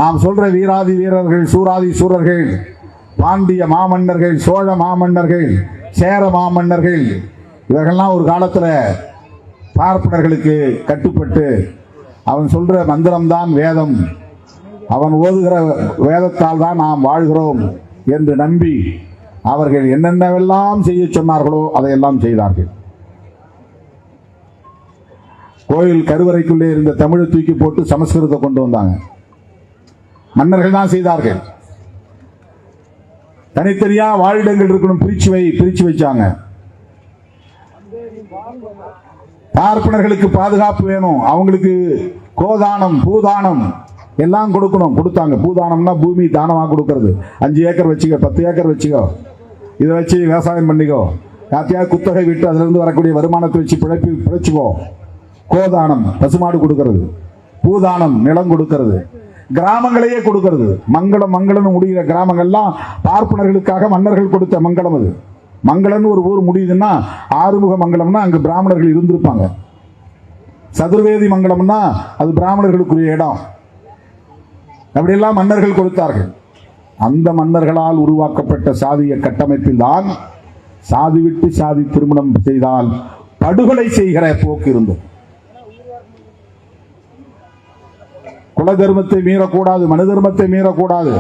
நாம் சொல்ற வீராதி வீரர்கள், சூராதி சூரர்கள், பாண்டிய மாமன்னர்கள், சோழ மாமன்னர்கள், சேர மாமன்னர்கள், இவர்கள்லாம் ஒரு காலத்துல பார்ப்பனர்களுக்கு கட்டுப்பட்டு அவன் சொல்ற மந்திரம்தான் வேதம், அவன் ஓதுகிற வேதத்தால் தான் நாம் வாழ்கிறோம் என்று நம்பி அவர்கள் என்னென்னவெல்லாம் செய்ய சொன்னார்களோ அதையெல்லாம் செய்தார்கள். கோயில் கருவறைக்குள்ளே இருந்த தமிழை தூக்கி போட்டு சமஸ்கிருதத்தை கொண்டு வந்தாங்க. மன்னர்கள் தான் செய்தார்கள். தனித்தனியா வாழிடங்கள் இருக்கணும், பிரிச்சு வச்சாங்க. பார்ப்பனர்களுக்கு பாதுகாப்பு வேணும், அவங்களுக்கு கோதானம் பூதானம் எல்லாம் கொடுக்கணும், கொடுத்தாங்க. பூதானம்னா பூமி தானமாக கொடுக்கறது. 5 ஏக்கர் வச்சுக்கோ, 10 ஏக்கர் வச்சுக்கோ, இதை வச்சு விவசாயம் பண்ணிக்கோ, யாத்தியா குத்தகை விட்டு அதுல இருந்து வரக்கூடிய வருமானத்தை வச்சு பிழைச்சுக்கோ. கோதானம் பசுமாடு கொடுக்கிறது, பூதானம் நிலம் கொடுக்கிறது, கிராமங்களையே கொடுக்கிறது. மங்களம் மங்களம்னு முடிகிற கிராமங்கள்லாம் பார்ப்பனர்களுக்காக மன்னர்கள் கொடுத்த மங்களம். அது மங்களம்னு ஒரு ஊர் முடியுதுன்னா ஆறுமுக மங்கலம்னா அங்கு பிராமணர்கள் இருந்திருப்பாங்க. சதுர்வேதி மங்கலம்னா அது பிராமணர்களுக்குரிய இடம். அப்படியெல்லாம் மன்னர்கள் கொடுத்தார்கள். அந்த மன்னர்களால் உருவாக்கப்பட்ட சாதிய கட்டமைப்பில் தான் சாதி விட்டு சாதி திருமணம் செய்தால் படுகொலை செய்கிற போக்கு இருந்தது. குல தர்மத்தை மீறக்கூடாது, மனு தர்மத்தை மீறக்கூடாது.